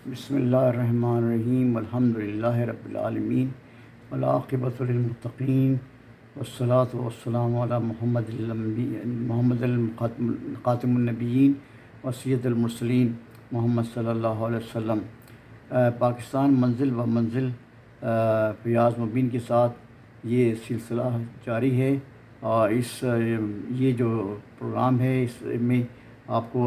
بسم اللہ الرحمن الرحیم الحمد للہ رب العالمین والعاقبۃ للمتقین والصلاۃ والسلام علی محمد خاتم النبیین وسید المرسلین محمد صلی اللہ علیہ وسلم۔ پاکستان منزل و منزل فیاض مبین کے ساتھ یہ سلسلہ جاری ہے، اور یہ جو پروگرام ہے اس میں آپ کو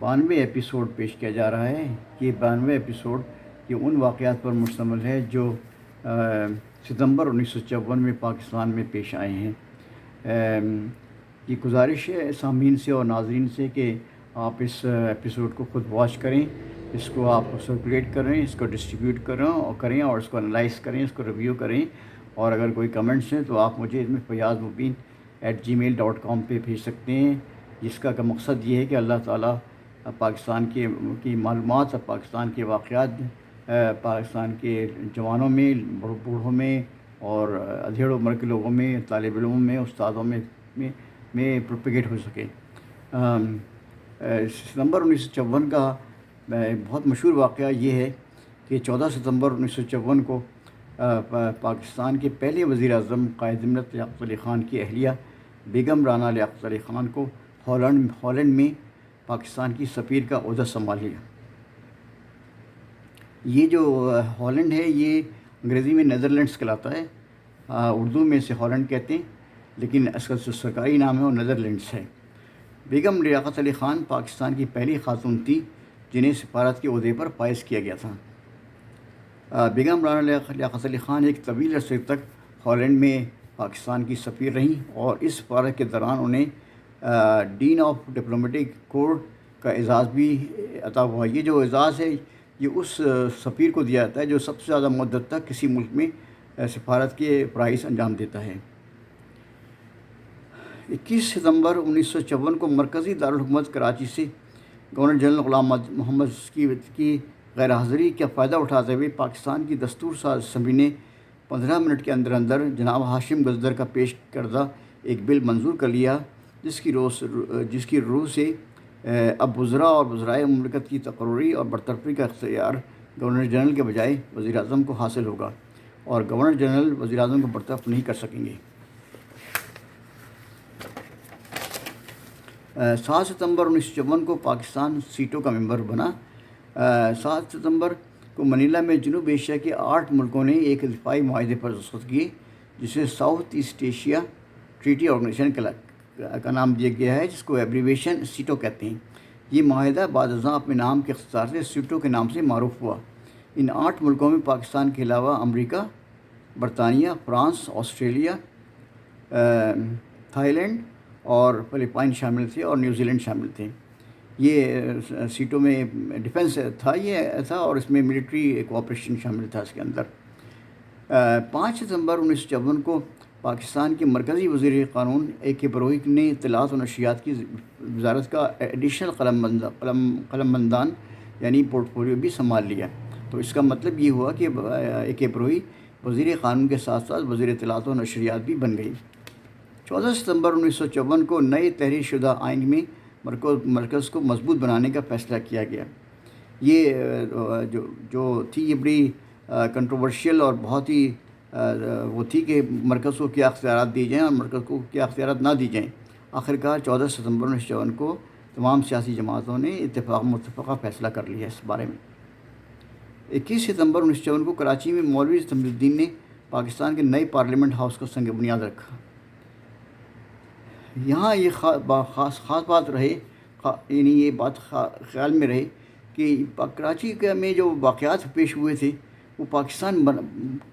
92 ایپیسوڈ پیش کیا جا رہا ہے۔ یہ 92 ایپیسوڈ یہ ان واقعات پر مشتمل ہے جو ستمبر 1954 میں پاکستان میں پیش آئے ہیں۔ یہ گزارش ہے سامعین سے اور ناظرین سے کہ آپ اس ایپیسوڈ کو خود واچ کریں، اس کو آپ سرکولیٹ کریں، اس کو ڈسٹریبیوٹ کریں اور اس کو انالائز کریں، اس کو ریویو کریں، اور اگر کوئی کمنٹس ہیں تو آپ مجھے fayazmubin@gmail.com پہ بھیج سکتے ہیں، جس کا مقصد یہ ہے کہ اللہ تعالیٰ پاکستان کی معلومات اور پاکستان کے واقعات پاکستان کے جوانوں میں، بوڑھوں میں اور ادھیڑ عمر کے لوگوں میں، طالب علموں میں، استادوں میں پروپیگیٹ ہو سکے۔ ستمبر 1954 کا بہت مشہور واقعہ یہ ہے کہ 14 ستمبر 1954 کو پاکستان کے پہلے وزیر اعظم قائد ملت لیاقت علی خان کی اہلیہ بیگم رانا لیاقت علی خان کو ہالینڈ میں پاکستان کی سفیر کا عہدہ سنبھال لیا۔ یہ جو ہالینڈ ہے یہ انگریزی میں نیدرلینڈس کہلاتا ہے، اردو میں اسے ہالینڈ کہتے ہیں، لیکن اس کا جو سرکاری نام ہے وہ نیدرلینڈس ہے۔ بیگم لیاقت علی خان پاکستان کی پہلی خاتون تھی جنہیں سفارت کے عہدے پر فائز کیا گیا تھا۔ بیگم رانا لیاقت علی خان ایک طویل عرصے تک ہالینڈ میں پاکستان کی سفیر رہیں، اور اس سفارت کے دوران انہیں ڈین آف ڈپلومیٹک کور کا اعزاز بھی عطا ہوا۔ یہ جو اعزاز ہے یہ اس سفیر کو دیا جاتا ہے جو سب سے زیادہ مدت تک کسی ملک میں سفارت کے فرائض انجام دیتا ہے۔ 21 ستمبر 1954 کو مرکزی دارالحکومت کراچی سے گورنر جنرل غلام محمد کی غیر حاضری کا فائدہ اٹھاتے ہوئے پاکستان کی دستور ساز اسمبلی نے 15 منٹ کے اندر جناب ہاشم گزدر کا پیش کردہ ایک بل منظور کر لیا، جس کی روح سے اب وزراء اور وزرائے مملکت کی تقرری اور برطرفی کا اختیار گورنر جنرل کے بجائے وزیر اعظم کو حاصل ہوگا، اور گورنر جنرل وزیر اعظم کو برطرف نہیں کر سکیں گے۔ 7 ستمبر 1954 کو پاکستان سیٹو کا ممبر بنا۔ 7 ستمبر کو منیلا میں جنوب ایشیا کے 8 ملکوں نے ایک دفاعی معاہدے پر دستخط کیے جسے South East Asia Treaty Organisation کا نام دیا گیا ہے، جس کو ایبریویشن سیٹو کہتے ہیں۔ یہ معاہدہ بعد ازاں اپنے نام کے اختصار سے سیٹو کے نام سے معروف ہوا۔ ان 8 ملکوں میں پاکستان کے علاوہ امریکہ، برطانیہ، فرانس، آسٹریلیا، تھائی لینڈ اور فلپائن شامل تھے، اور نیوزی لینڈ شامل تھے۔ یہ سیٹوں میں ڈیفنس تھا اور اس میں ملٹری کوآپریشن شامل تھا اس کے اندر۔ 5 ستمبر 1954 کو پاکستان کے مرکزی وزیر قانون AK بروہی نے اطلاعات و نشریات کی وزارت کا ایڈیشنل قلم بندان یعنی پورٹ فولیو بھی سنبھال لیا۔ تو اس کا مطلب یہ ہوا کہ AK بروہی وزیر قانون کے ساتھ ساتھ وزیر اطلاعات و نشریات بھی بن گئی۔ 14 ستمبر 1954 کو نئے تحریر شدہ آئین میں مرکز کو مضبوط بنانے کا فیصلہ کیا گیا۔ یہ جو تھی یہ بڑی کنٹروورشیل اور بہت ہی وہ تھی کہ مرکز کو کیا اختیارات دی جائیں اور مرکز کو کیا اختیارات نہ دی جائیں۔ آخرکار 14 ستمبر 1954 کو تمام سیاسی جماعتوں نے متفقہ فیصلہ کر لیا اس بارے میں۔ 21 ستمبر 1954 کو کراچی میں مولوی تمیم الدین نے پاکستان کے نئے پارلیمنٹ ہاؤس کا سنگ بنیاد رکھا۔ یہاں یہ خاص بات رہے، یعنی یہ بات خیال میں رہے کہ کراچی میں جو واقعات پیش ہوئے تھے وہ پاکستان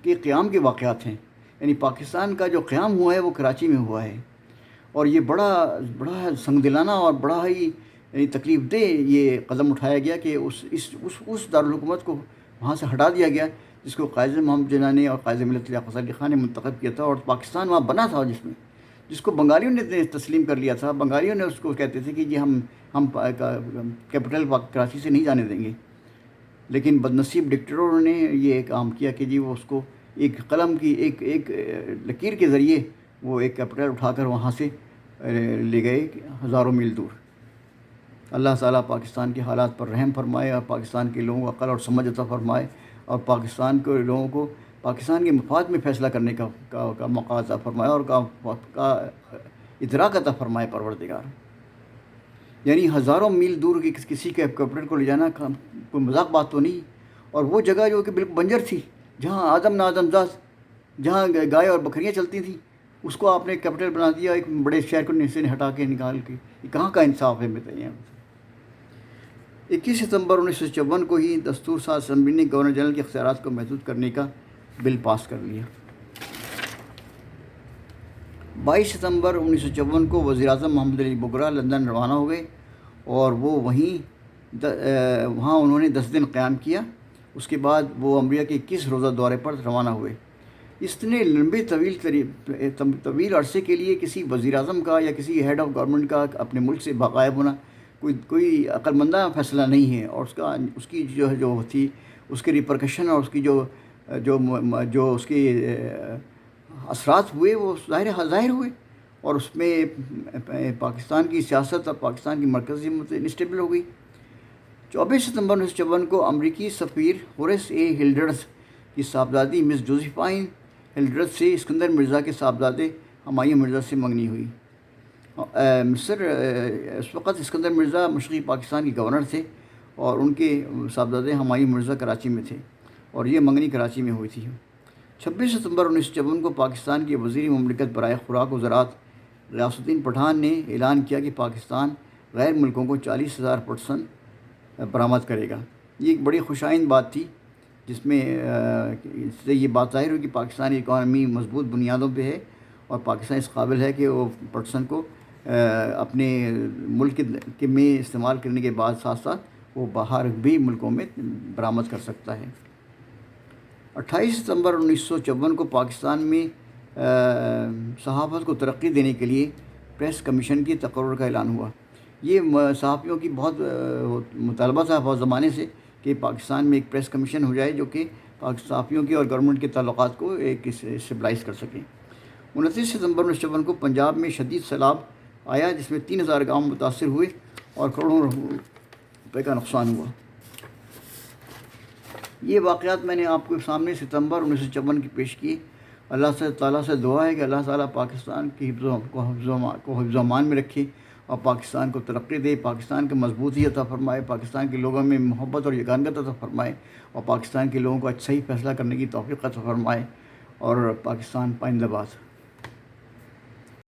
کے قیام کے واقعات ہیں، یعنی پاکستان کا جو قیام ہوا ہے وہ کراچی میں ہوا ہے، اور یہ بڑا سنگ دلانہ اور بڑا ہی یعنی تکلیف دہ یہ قدم اٹھایا گیا کہ اس دارالحکومت کو وہاں سے ہٹا دیا گیا جس کو قائد محمد جناح نے اور قائد ملت لیاقت علی خان نے منتخب کیا تھا، اور پاکستان وہاں بنا تھا جس کو بنگالیوں نے تسلیم کر لیا تھا۔ بنگالیوں نے اس کو کہتے تھے کہ جی ہم کیپٹل کراچی سے نہیں جانے دیں گے، لیکن بدنصیب ڈکٹیٹروں نے یہ کام کیا کہ جی وہ اس کو ایک قلم کی ایک لکیر کے ذریعے وہ ایک کیپٹل اٹھا کر وہاں سے لے گئے ہزاروں میل دور۔ اللہ تعالیٰ پاکستان کے حالات پر رحم فرمائے اور پاکستان کے لوگوں کو عقل اور سمجھ عطا فرمائے، اور پاکستان کے لوگوں کو پاکستان کے مفاد میں فیصلہ کرنے کا موقع عطا فرمائے اور کا ادراک عطا فرمائے پروردگار۔ یعنی ہزاروں میل دور کی کسی کے کیپٹل کو لے جانا کوئی مذاق بات تو نہیں، اور وہ جگہ جو کہ بالکل بنجر تھی، جہاں آدم نہ آدم زاد، جہاں گائے اور بکریاں چلتی تھیں، اس کو آپ نے کیپٹل بنا دیا ایک بڑے شہر کو سے ہٹا کے نکال کے۔ یہ کہاں کا انصاف ہے بتائیے۔ 21 ستمبر 1954 کو ہی دستور ساز اسمبلی نے گورنر جنرل کے اختیارات کو محدود کرنے کا بل پاس کر لیا۔ 22 ستمبر 1954 کو وزیر اعظم محمد علی بگرا لندن روانہ ہو گئے، اور وہ وہاں انہوں نے 10 دن قیام کیا۔ اس کے بعد وہ امریکہ کے 21 روزہ دورے پر روانہ ہوئے۔ اتنے لمبے طویل عرصے کے لیے کسی وزیر اعظم کا یا کسی ہیڈ آف گورنمنٹ کا اپنے ملک سے غائب ہونا کوئی عقل مندانہ فیصلہ نہیں ہے، اور اس کی جو تھی اس کے ریپرکشن اور اس کی جو اس کے اثرات ہوئے وہ ظاہر ہوئے، اور اس میں پاکستان کی سیاست اور پاکستان کی مرکزی حکومت انسٹیبل ہو گئی۔ 24 ستمبر 1954 کو امریکی سفیر ہورس اے ہلڈرز کی صاحبزادی مس جوزیفائن ہلڈرز سے اسکندر مرزا کے صاحبزادے ہمایوں مرزا سے منگنی ہوئی۔ مصر اس وقت اسکندر مرزا مشرقی پاکستان کے گورنر تھے، اور ان کے صاحبزادے ہمایوں مرزا کراچی میں تھے، اور یہ منگنی کراچی میں ہوئی تھی۔ 26 ستمبر 1954 کو پاکستان کے وزیر مملکت برائے خوراک و زراعت غیاث الدین پٹھان نے اعلان کیا کہ پاکستان غیر ملکوں کو 40,000 پرسن برآمد کرے گا۔ یہ ایک بڑی خوشائند بات تھی، جس میں اس سے یہ بات ظاہر ہوئی کہ پاکستانی اکانومی مضبوط بنیادوں پہ ہے، اور پاکستان اس قابل ہے کہ وہ پرسن کو اپنے ملک میں استعمال کرنے کے بعد ساتھ ساتھ وہ باہر بھی ملکوں میں برآمد کر سکتا ہے۔ 28 ستمبر 1954 کو پاکستان میں صحافت کو ترقی دینے کے لیے پریس کمیشن کی تقرر کا اعلان ہوا۔ یہ صحافیوں کی بہت مطالبہ تھا بہت زمانے سے کہ پاکستان میں ایک پریس کمیشن ہو جائے جو کہ صحافیوں کے اور گورنمنٹ کے تعلقات کو ایک اسٹیبلائز کر سکے۔ 29 ستمبر 1954 کو پنجاب میں شدید سیلاب آیا، جس میں 3,000 گاؤں متاثر ہوئے اور کروڑوں روپے کا نقصان ہوا۔ یہ واقعات میں نے آپ کے سامنے ستمبر 1954 کی پیش کی۔ اللہ تعالیٰ سے دعا ہے کہ اللہ تعالیٰ پاکستان کی حفظ و امان میں رکھے، اور پاکستان کو ترقی دے، پاکستان کو مضبوطی عطا فرمائے، پاکستان کے لوگوں میں محبت اور یگانگت عطا فرمائے، اور پاکستان کے لوگوں کو صحیح فیصلہ کرنے کی توفیق عطا فرمائے، اور پاکستان پائندہ باد۔